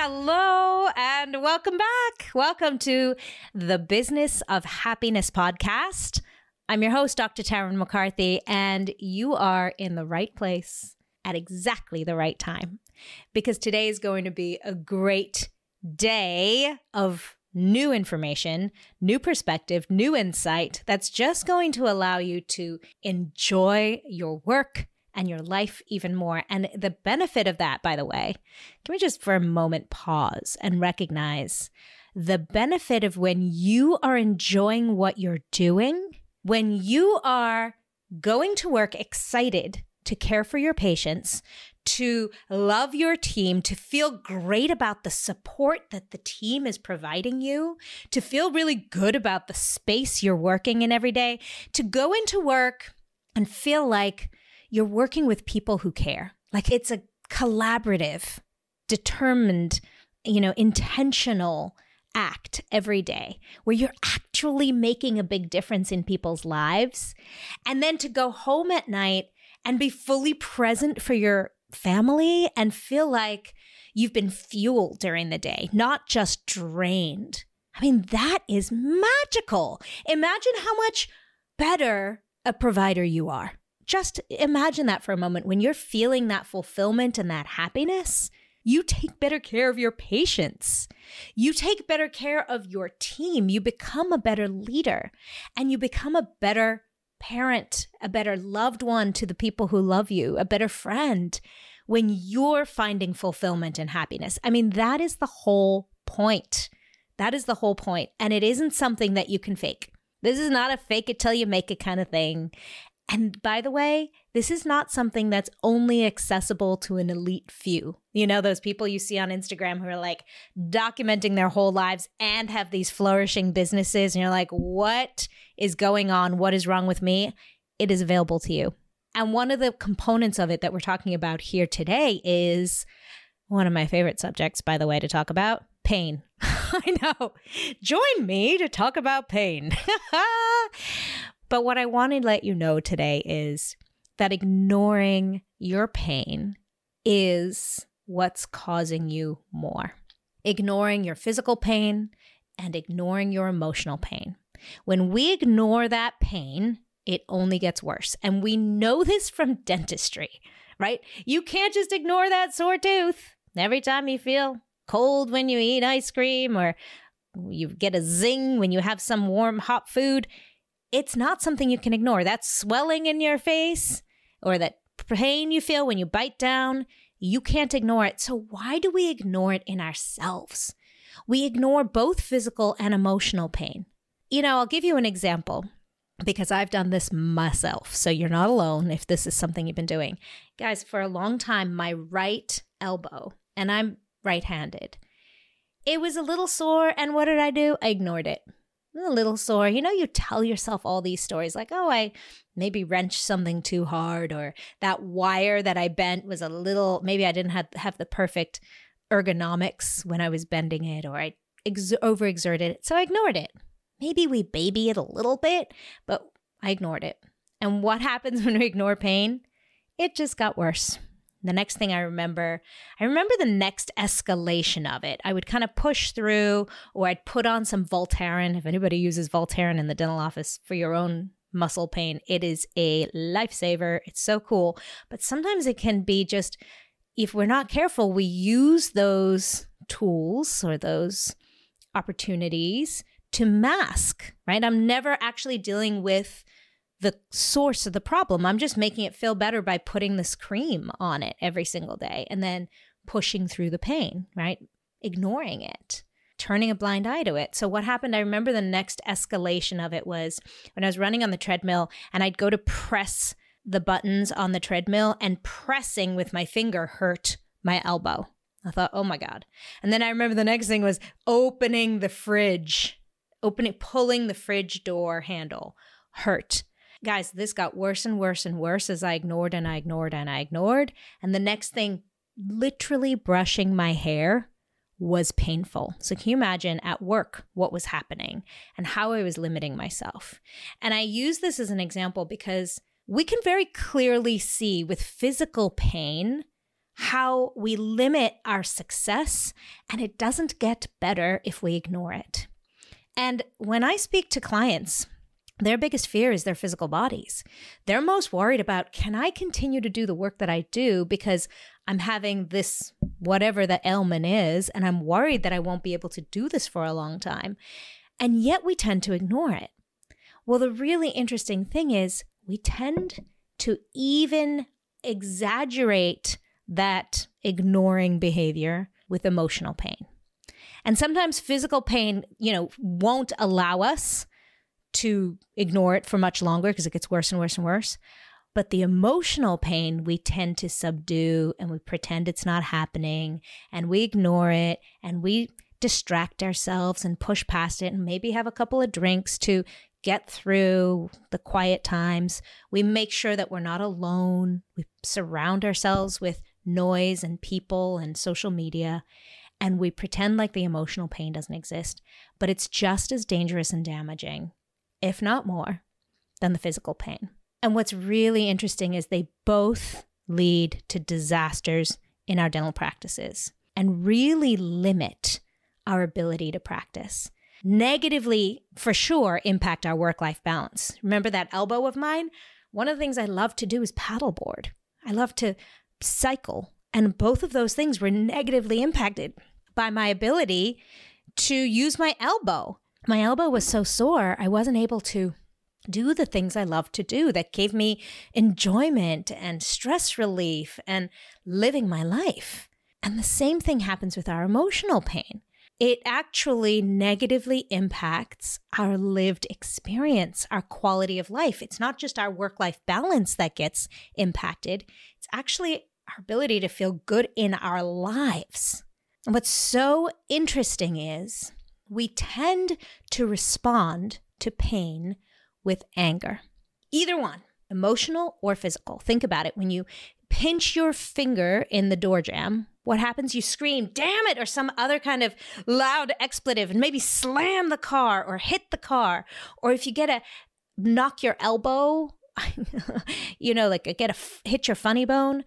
Hello and welcome back. Welcome to the Business of Happiness podcast. I'm your host, Dr. Tarryn MacCarthy, and you are in the right place at exactly the right time because today is going to be a great day of new information, new perspective, new insight that's just going to allow you to enjoy your work and your life even more. And the benefit of that, by the way, can we just for a moment pause and recognize the benefit of when you are enjoying what you're doing, when you are going to work excited to care for your patients, to love your team, to feel great about the support that the team is providing you, to feel really good about the space you're working in every day, to go into work and feel like you're working with people who care. Like it's a collaborative, determined, intentional act every day where you're actually making a big difference in people's lives. And then to go home at night and be fully present for your family and feel like you've been fueled during the day, not just drained. I mean, that is magical. Imagine how much better a provider you are. Just imagine that for a moment. When you're feeling that fulfillment and that happiness, you take better care of your patients. You take better care of your team. You become a better leader and you become a better parent, a better loved one to the people who love you, a better friend when you're finding fulfillment and happiness. I mean, that is the whole point. That is the whole point. And it isn't something that you can fake. This is not a fake it till you make it kind of thing. And by the way, this is not something that's only accessible to an elite few. You know, those people you see on Instagram who are like documenting their whole lives and have these flourishing businesses. And you're like, what is going on? What is wrong with me? It is available to you. And one of the components of it that we're talking about here today is one of my favorite subjects, by the way, to talk about, pain. I know. Join me to talk about pain. But what I want to let you know today is that ignoring your pain is what's causing you more. Ignoring your physical pain and ignoring your emotional pain. When we ignore that pain, it only gets worse. And we know this from dentistry, right? You can't just ignore that sore tooth. Every time you feel cold when you eat ice cream or you get a zing when you have some warm, hot food, it's not something you can ignore. That swelling in your face or that pain you feel when you bite down, you can't ignore it. So why do we ignore it in ourselves? We ignore both physical and emotional pain. I'll give you an example because I've done this myself. So you're not alone if this is something you've been doing. Guys, for a long time, my right elbow, and I'm right-handed, it was a little sore. And what did I do? I ignored it. A little sore. You tell yourself all these stories like, oh, I maybe wrenched something too hard, or that wire that I bent was a little, maybe I didn't have the perfect ergonomics when I was bending it, or I overexerted it. So I ignored it. Maybe we baby it a little bit, but I ignored it. And what happens when we ignore pain? It just got worse. The next thing I remember the next escalation of it. I would kind of push through, or I'd put on some Voltaren. If anybody uses Voltaren in the dental office for your own muscle pain, it is a lifesaver. It's so cool. But sometimes it can be just, if we're not careful, we use those tools or those opportunities to mask, right? I'm never actually dealing with the source of the problem. I'm just making it feel better by putting this cream on it every single day and then pushing through the pain, right? Ignoring it, turning a blind eye to it. So what happened, I remember the next escalation of it was when I was running on the treadmill and I'd go to press the buttons on the treadmill, and pressing with my finger hurt my elbow. I thought, oh my God. And then I remember the next thing was pulling the fridge door handle hurt. Guys, this got worse and worse and worse as I ignored and I ignored and I ignored. And the next thing, literally brushing my hair was painful. So can you imagine at work what was happening and how I was limiting myself? And I use this as an example because we can very clearly see with physical pain how we limit our success, and it doesn't get better if we ignore it. And when I speak to clients, their biggest fear is their physical bodies. They're most worried about, can I continue to do the work that I do because I'm having this, whatever the ailment is, and I'm worried that I won't be able to do this for a long time. And yet we tend to ignore it. Well, the really interesting thing is we tend to even exaggerate that ignoring behavior with emotional pain. And sometimes physical pain, won't allow us to ignore it for much longer because it gets worse and worse and worse. But the emotional pain, we tend to subdue and we pretend it's not happening and we ignore it and we distract ourselves and push past it and maybe have a couple of drinks to get through the quiet times. We make sure that we're not alone. We surround ourselves with noise and people and social media, and we pretend like the emotional pain doesn't exist. But it's just as dangerous and damaging, if not more, than the physical pain. And what's really interesting is they both lead to disasters in our dental practices and really limit our ability to practice. Negatively, for sure, impact our work-life balance. Remember that elbow of mine? One of the things I love to do is paddleboard. I love to cycle. And both of those things were negatively impacted by my ability to use my elbow. My elbow was so sore, I wasn't able to do the things I love to do that gave me enjoyment and stress relief and living my life. And the same thing happens with our emotional pain. It actually negatively impacts our lived experience, our quality of life. It's not just our work-life balance that gets impacted. It's actually our ability to feel good in our lives. And what's so interesting is we tend to respond to pain with anger. Either one, emotional or physical. Think about it. When you pinch your finger in the door jamb, what happens? You scream, damn it, or some other kind of loud expletive and maybe slam the car or hit the car. Or if you knock your elbow, hit your funny bone,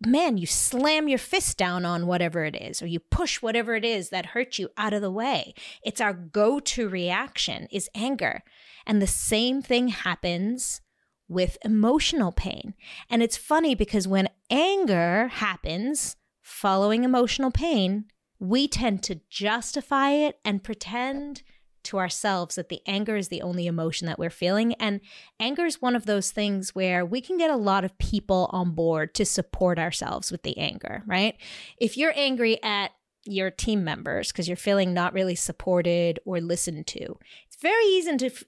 man, you slam your fist down on whatever it is, or you push whatever it is that hurt you out of the way. It's our go-to reaction is anger. And the same thing happens with emotional pain. And it's funny because when anger happens following emotional pain, we tend to justify it and pretend to ourselves that the anger is the only emotion that we're feeling. And anger is one of those things where we can get a lot of people on board to support ourselves with the anger, right? If you're angry at your team members because you're feeling not really supported or listened to, it's very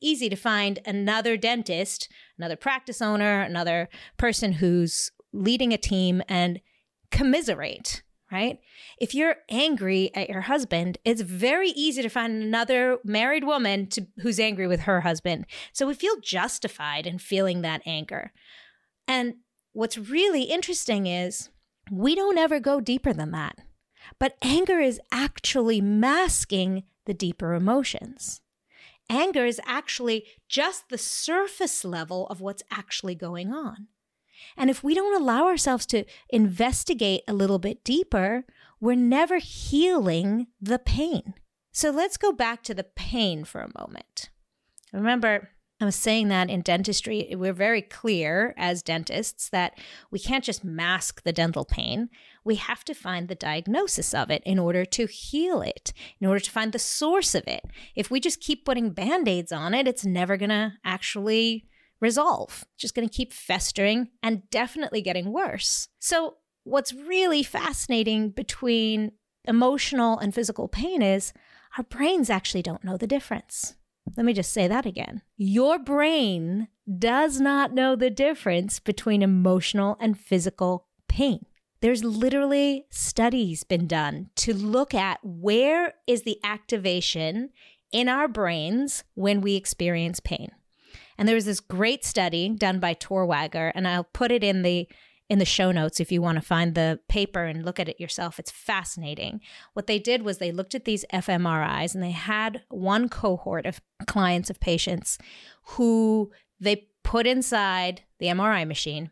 easy to find another dentist, another practice owner, another person who's leading a team and commiserate, right? If you're angry at your husband, it's very easy to find another married woman who's angry with her husband. So we feel justified in feeling that anger. And what's really interesting is we don't ever go deeper than that. But anger is actually masking the deeper emotions. Anger is actually just the surface level of what's actually going on. And if we don't allow ourselves to investigate a little bit deeper, we're never healing the pain. So let's go back to the pain for a moment. Remember, I was saying that in dentistry, we're very clear as dentists that we can't just mask the dental pain. We have to find the diagnosis of it in order to heal it, in order to find the source of it. If we just keep putting Band-Aids on it, it's never going to actually resolve. It's just going to keep festering and definitely getting worse. So what's really fascinating between emotional and physical pain is our brains actually don't know the difference. Let me just say that again. Your brain does not know the difference between emotional and physical pain. There's literally studies been done to look at where is the activation in our brains when we experience pain. And there was this great study done by Torwager, and I'll put it in the show notes if you want to find the paper and look at it yourself. It's fascinating. What they did was they looked at these fMRIs, and they had one cohort of clients of patients who they put inside the MRI machine,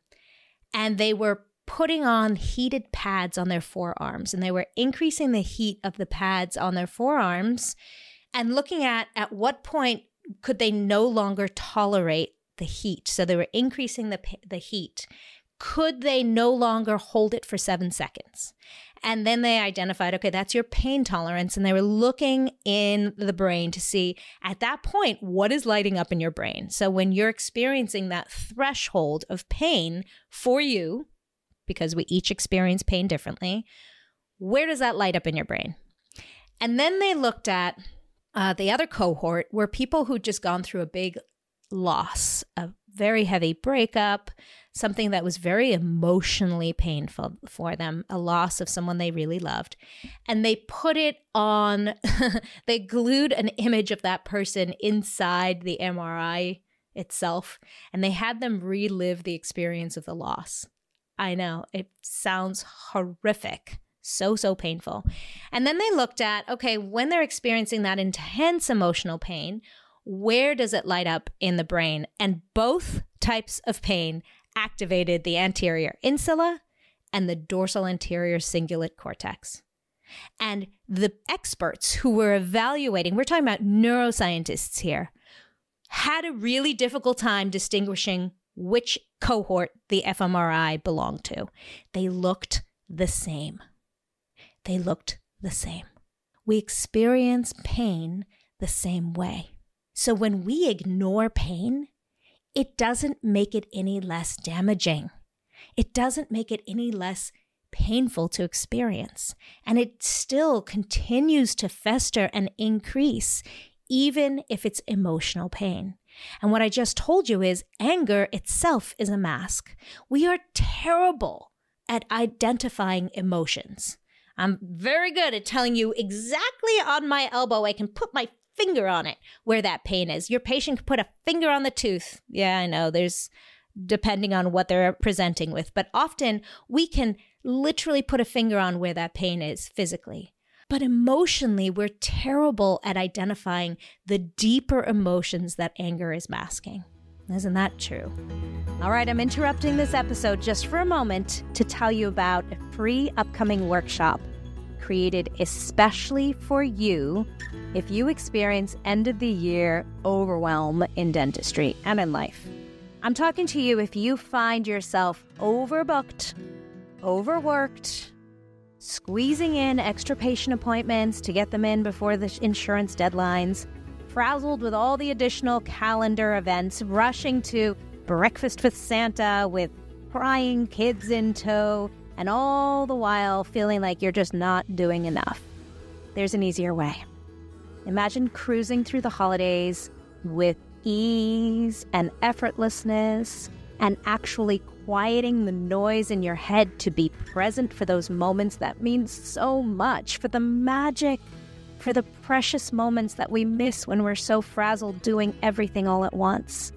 and they were putting on heated pads on their forearms, and they were increasing the heat of the pads on their forearms and looking at what point could they no longer tolerate the heat. So they were increasing the heat. Could they no longer hold it for 7 seconds? And then they identified, okay, that's your pain tolerance. And they were looking in the brain to see at that point, what is lighting up in your brain? So when you're experiencing that threshold of pain for you, because we each experience pain differently, where does that light up in your brain? And then they looked at the other cohort were people who'd just gone through a big loss, a very heavy breakup, something that was very emotionally painful for them, a loss of someone they really loved. And they put it on, they glued an image of that person inside the MRI itself, and they had them relive the experience of the loss. I know, it sounds horrific. So painful. And then they looked at, okay, when they're experiencing that intense emotional pain, where does it light up in the brain? And both types of pain activated the anterior insula and the dorsal anterior cingulate cortex. And the experts who were evaluating, we're talking about neuroscientists here, had a really difficult time distinguishing which cohort the fMRI belonged to. They looked the same. They looked the same. We experience pain the same way. So when we ignore pain, it doesn't make it any less damaging. It doesn't make it any less painful to experience. And it still continues to fester and increase, even if it's emotional pain. And what I just told you is anger itself is a mask. We are terrible at identifying emotions. I'm very good at telling you exactly on my elbow, I can put my finger on it where that pain is. Your patient can put a finger on the tooth. Yeah, I know, there's depending on what they're presenting with, but often we can literally put a finger on where that pain is physically. But emotionally, we're terrible at identifying the deeper emotions that anger is masking. Isn't that true? All right, I'm interrupting this episode just for a moment to tell you about a free upcoming workshop created especially for you if you experience end of the year overwhelm in dentistry and in life. I'm talking to you if you find yourself overbooked, overworked, squeezing in extra patient appointments to get them in before the insurance deadlines, frazzled with all the additional calendar events, rushing to breakfast with Santa with crying kids in tow, and all the while feeling like you're just not doing enough. There's an easier way. Imagine cruising through the holidays with ease and effortlessness and actually quieting the noise in your head to be present for those moments that mean so much, for the magic, for the precious moments that we miss when we're so frazzled doing everything all at once.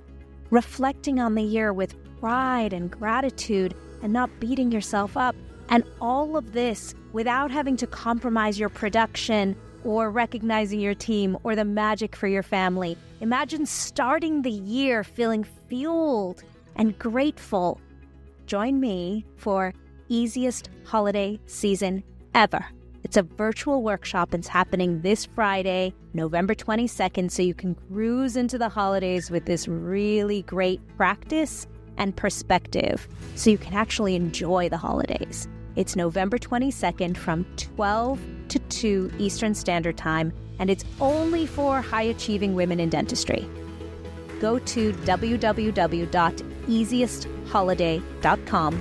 Reflecting on the year with pride and gratitude and not beating yourself up. And all of this without having to compromise your production or recognizing your team or the magic for your family. Imagine starting the year feeling fueled and grateful. Join me for Easiest Holiday Season Ever. It's a virtual workshop. It's happening this Friday, November 22nd, so you can cruise into the holidays with this really great practice and perspective, so you can actually enjoy the holidays. It's November 22nd from 12 to 2 Eastern Standard Time, and it's only for high-achieving women in dentistry. Go to www.easiestholiday.com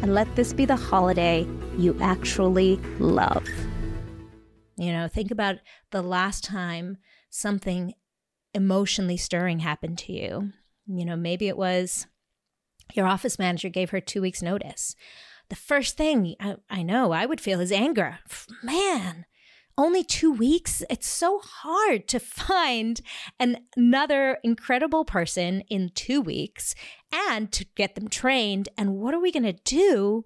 and let this be the holiday you actually love. You know, think about the last time something emotionally stirring happened to you. You know, maybe it was your office manager gave her 2 weeks notice. The first thing I know I would feel is anger. Man, only 2 weeks? It's so hard to find another incredible person in 2 weeks and to get them trained. And what are we going to do?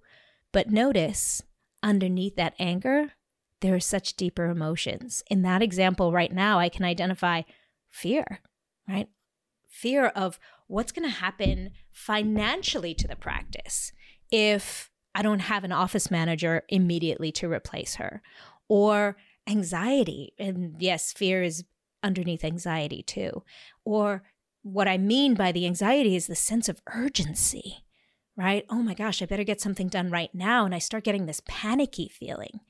But notice underneath that anger, there are such deeper emotions. In that example right now, I can identify fear, right? Fear of what's going to happen financially to the practice if I don't have an office manager immediately to replace her. Or anxiety. And yes, fear is underneath anxiety too. Or what I mean by the anxiety is the sense of urgency, right? Oh my gosh, I better get something done right now. And I start getting this panicky feeling.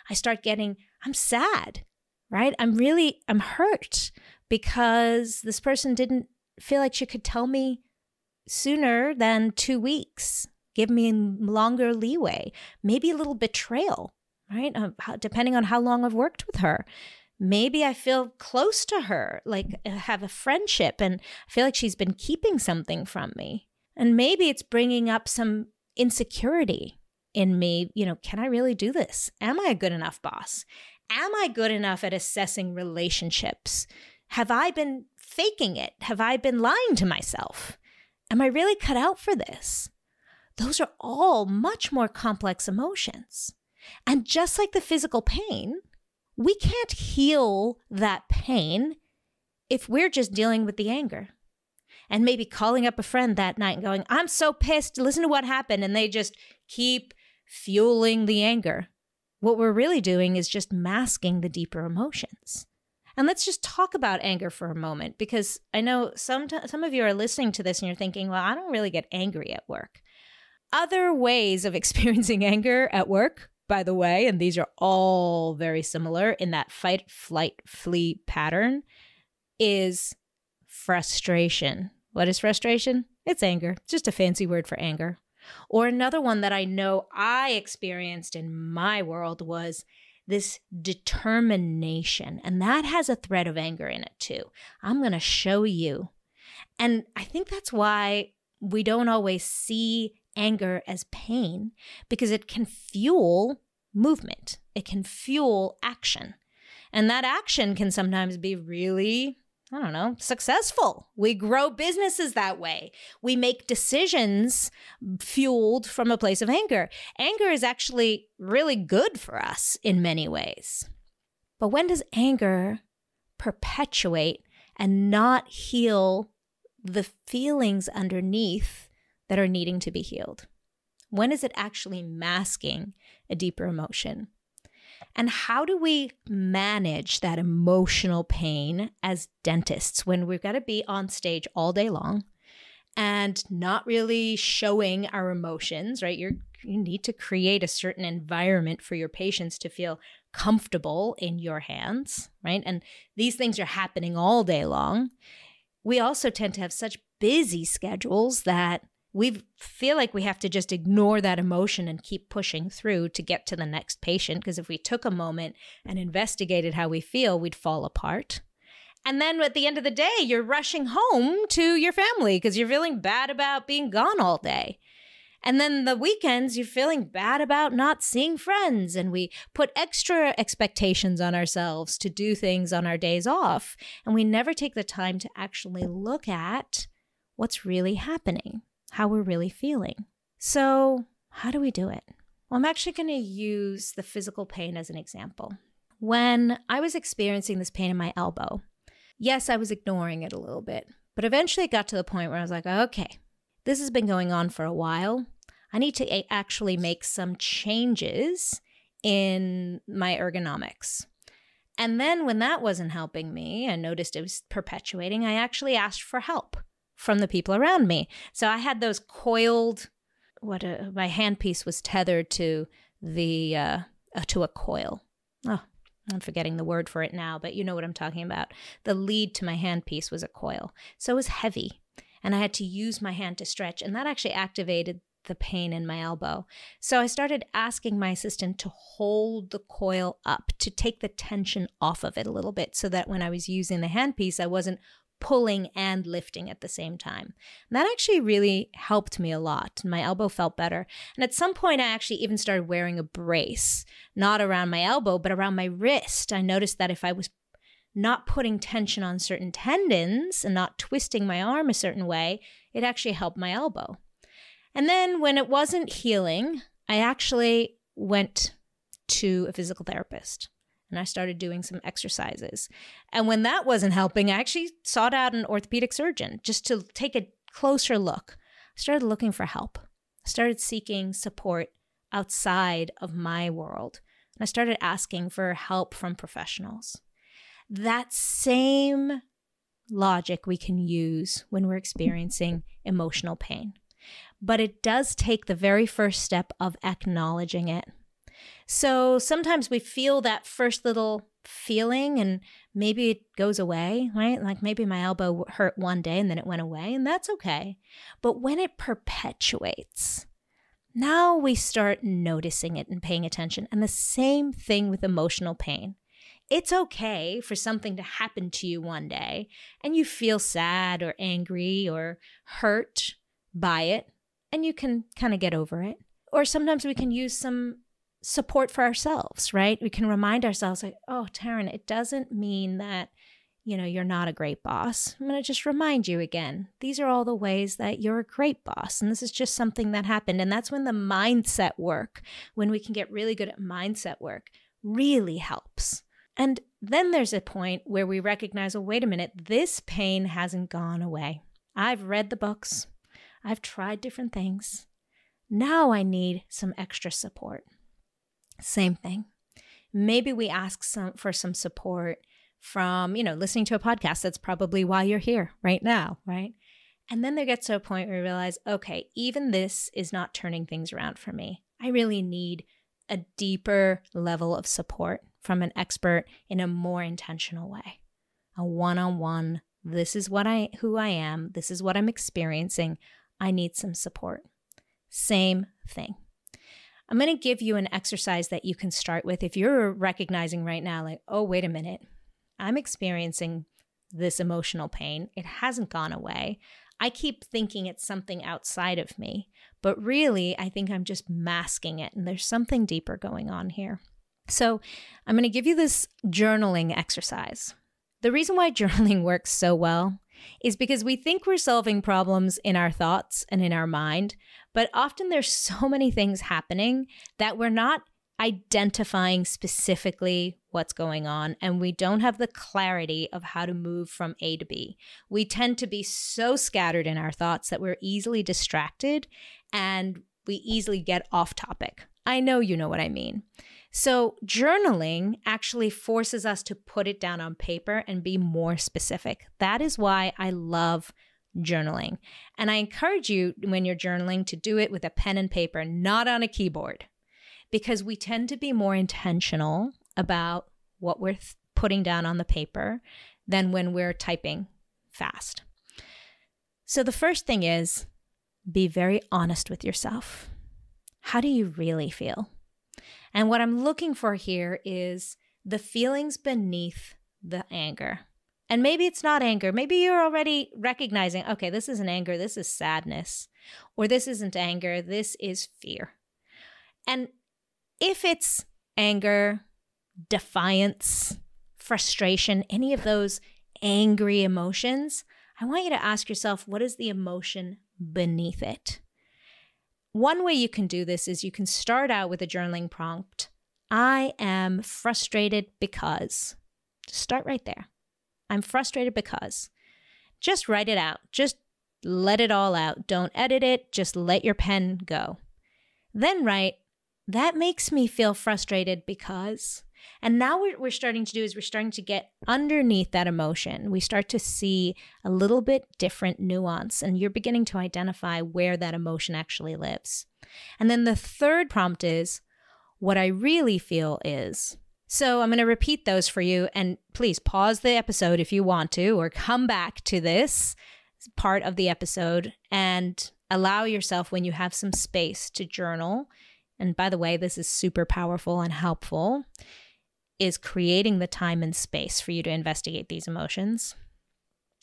I'm sad, right? I'm hurt because this person didn't feel like she could tell me sooner than 2 weeks, give me longer leeway, maybe a little betrayal, right? Depending on how long I've worked with her. Maybe I feel close to her, like have a friendship, and I feel like she's been keeping something from me. And maybe it's bringing up some insecurity in me. Can I really do this? Am I a good enough boss? Am I good enough at assessing relationships? Have I been faking it? Have I been lying to myself? Am I really cut out for this? Those are all much more complex emotions. And just like the physical pain, we can't heal that pain if we're just dealing with the anger. And maybe calling up a friend that night and going, I'm so pissed, listen to what happened. And they just keep fueling the anger. What we're really doing is just masking the deeper emotions. And let's just talk about anger for a moment, because I know some of you are listening to this and you're thinking, well, I don't really get angry at work. Other ways of experiencing anger at work, by the way, and these are all very similar in that fight, flight, flee pattern, is frustration. What is frustration? It's anger. It's just a fancy word for anger. Or another one that I know I experienced in my world was this determination. And that has a thread of anger in it too. I'm going to show you. And I think that's why we don't always see anger as pain, because it can fuel movement. It can fuel action. And that action can sometimes be really, successful. We grow businesses that way. We make decisions fueled from a place of anger. Anger is actually really good for us in many ways. But when does anger perpetuate and not heal the feelings underneath that are needing to be healed? When is it actually masking a deeper emotion? And how do we manage that emotional pain as dentists when we've got to be on stage all day long and not really showing our emotions, right? You need to create a certain environment for your patients to feel comfortable in your hands, right? And these things are happening all day long. We also tend to have such busy schedules that we feel like we have to just ignore that emotion and keep pushing through to get to the next patient, because if we took a moment and investigated how we feel, we'd fall apart. And then at the end of the day, you're rushing home to your family because you're feeling bad about being gone all day. And then the weekends, you're feeling bad about not seeing friends. And we put extra expectations on ourselves to do things on our days off. And we never take the time to actually look at what's really happening, how we're really feeling. So how do we do it? Well, I'm actually going to use the physical pain as an example. When I was experiencing this pain in my elbow, yes, I was ignoring it a little bit, but eventually it got to the point where I was like, okay, this has been going on for a while. I need to actually make some changes in my ergonomics. And then when that wasn't helping me, I noticed it was perpetuating, I actually asked for help from the people around me. So I had those coiled, my handpiece was tethered to to a coil. Oh, I'm forgetting the word for it now, but you know what I'm talking about. The lead to my handpiece was a coil. So it was heavy, and I had to use my hand to stretch, and that actually activated the pain in my elbow. So I started asking my assistant to hold the coil up, to take the tension off of it a little bit, so that when I was using the handpiece, I wasn't pulling and lifting at the same time. And that actually really helped me a lot. My elbow felt better. And at some point, I actually even started wearing a brace, not around my elbow, but around my wrist. I noticed that if I was not putting tension on certain tendons and not twisting my arm a certain way, it actually helped my elbow. And then when it wasn't healing, I actually went to a physical therapist. And I started doing some exercises. And when that wasn't helping, I actually sought out an orthopedic surgeon just to take a closer look. I started looking for help. I started seeking support outside of my world. And I started asking for help from professionals. That same logic we can use when we're experiencing emotional pain. But it does take the very first step of acknowledging it. So sometimes we feel that first little feeling and maybe it goes away, right? Like maybe my elbow hurt one day and then it went away, and that's okay. But when it perpetuates, now we start noticing it and paying attention. And the same thing with emotional pain. It's okay for something to happen to you one day and you feel sad or angry or hurt by it, and you can kind of get over it. Or sometimes we can use some support for ourselves, right? We can remind ourselves like, oh, Tarryn, it doesn't mean that, you're not a great boss. I'm going to just remind you again, these are all the ways that you're a great boss. And this is just something that happened. And that's when the mindset work, when we can get really good at mindset work, really helps. And then there's a point where we recognize, oh, wait a minute, this pain hasn't gone away. I've read the books. I've tried different things. Now I need some extra support. Same thing. Maybe we ask for some support from, listening to a podcast. That's probably why you're here right now, right? And then there gets to a point where we realize, okay, even this is not turning things around for me. I really need a deeper level of support from an expert in a more intentional way. A one-on-one, this is who I am, this is what I'm experiencing. I need some support. Same thing. I'm going to give you an exercise that you can start with if you're recognizing right now, like, oh, wait a minute, I'm experiencing this emotional pain. It hasn't gone away. I keep thinking it's something outside of me, but really, I think I'm just masking it, and there's something deeper going on here. So I'm going to give you this journaling exercise. The reason why journaling works so well is because we think we're solving problems in our thoughts and in our mind, but often there's so many things happening that we're not identifying specifically what's going on, and we don't have the clarity of how to move from A to B. We tend to be so scattered in our thoughts that we're easily distracted and we easily get off topic. I know you know what I mean. So journaling actually forces us to put it down on paper and be more specific. That is why I love journaling. And I encourage you when you're journaling to do it with a pen and paper, not on a keyboard, because we tend to be more intentional about what we're putting down on the paper than when we're typing fast. So the first thing is be very honest with yourself. How do you really feel? And what I'm looking for here is the feelings beneath the anger. And maybe it's not anger. Maybe you're already recognizing, okay, this isn't anger, this is sadness. Or this isn't anger, this is fear. And if it's anger, defiance, frustration, any of those angry emotions, I want you to ask yourself, what is the emotion beneath it? One way you can do this is you can start out with a journaling prompt. I am frustrated because. Just start right there. I'm frustrated because. Just write it out. Just let it all out. Don't edit it. Just let your pen go. Then write, that makes me feel frustrated because. And now what we're starting to do is we're starting to get underneath that emotion. We start to see a little bit different nuance, and you're beginning to identify where that emotion actually lives. And then the third prompt is, what I really feel is. So I'm going to repeat those for you, and please pause the episode if you want to, or come back to this part of the episode and allow yourself, when you have some space, to journal. And by the way, this is super powerful and helpful, is creating the time and space for you to investigate these emotions.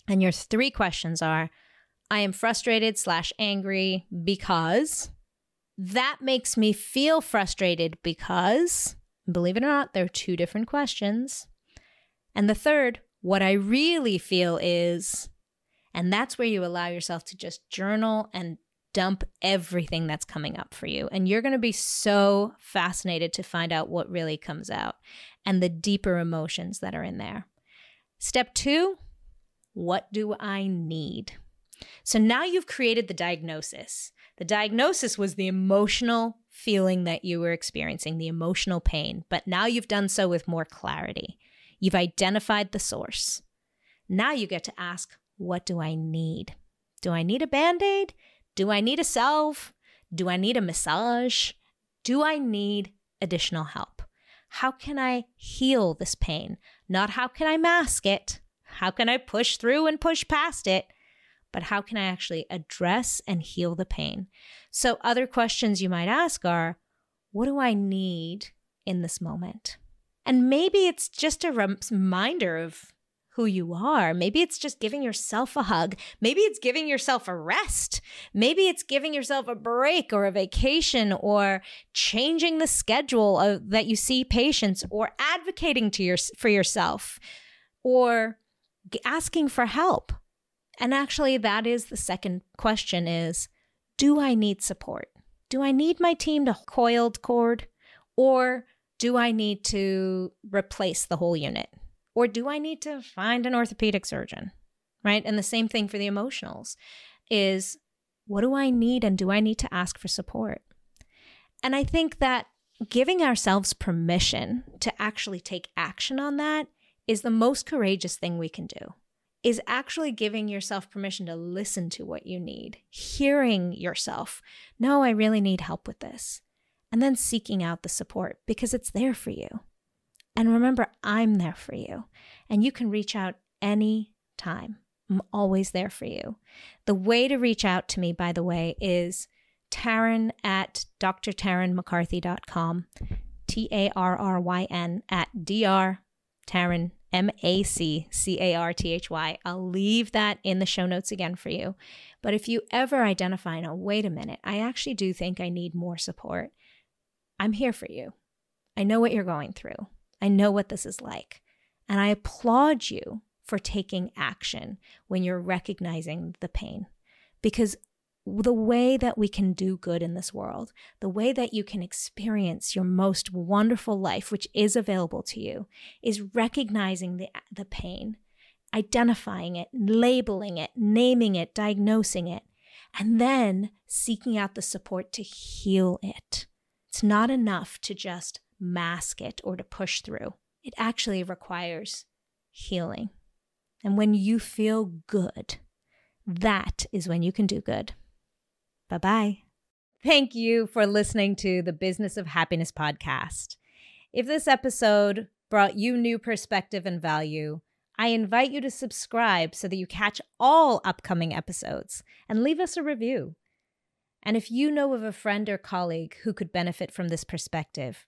And your 3 questions are, I am frustrated/angry because. That makes me feel frustrated because. Believe it or not, there are 2 different questions. And the third, what I really feel is. And that's where you allow yourself to just journal and dump everything that's coming up for you. And you're going to be so fascinated to find out what really comes out and the deeper emotions that are in there. Step 2, what do I need? So now you've created the diagnosis. The diagnosis was the emotional feeling that you were experiencing, the emotional pain, but now you've done so with more clarity. You've identified the source. Now you get to ask, what do I need? Do I need a Band-Aid? Do I need a salve? Do I need a massage? Do I need additional help? How can I heal this pain? Not how can I mask it? How can I push through and push past it? But how can I actually address and heal the pain? So other questions you might ask are, what do I need in this moment? And maybe it's just a reminder of who you are. Maybe it's just giving yourself a hug. Maybe it's giving yourself a rest. Maybe it's giving yourself a break or a vacation, or changing the schedule that you see patients, or advocating for yourself, or asking for help. And actually, that is the second question is, do I need support? Do I need my team to coiled cord? Or do I need to replace the whole unit? Or do I need to find an orthopedic surgeon, right? And the same thing for the emotionals is, what do I need, and do I need to ask for support? And I think that giving ourselves permission to actually take action on that is the most courageous thing we can do, is actually giving yourself permission to listen to what you need, hearing yourself, no, I really need help with this, and then seeking out the support because it's there for you. And remember, I'm there for you, and you can reach out any time. I'm always there for you. The way to reach out to me, by the way, is Tarryn at drtarrynmaccarthy.com, TARRYN at Tarryn, MACCARTHY. I'll leave that in the show notes again for you. But if you ever identify, no, wait a minute, I actually do think I need more support, I'm here for you. I know what you're going through. I know what this is like. And I applaud you for taking action when you're recognizing the pain. Because the way that we can do good in this world, the way that you can experience your most wonderful life, which is available to you, is recognizing the pain, identifying it, labeling it, naming it, diagnosing it, and then seeking out the support to heal it. It's not enough to just mask it or to push through. It actually requires healing. And when you feel good, that is when you can do good. Bye-bye. Thank you for listening to the Business of Happiness podcast. If this episode brought you new perspective and value, I invite you to subscribe so that you catch all upcoming episodes, and leave us a review. And if you know of a friend or colleague who could benefit from this perspective,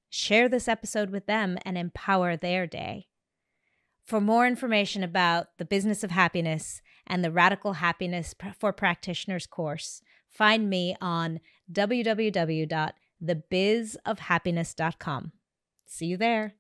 share this episode with them and empower their day. For more information about the Business of Happiness and the Radical Happiness for Practitioners course, find me on www.thebizofhappiness.com. See you there.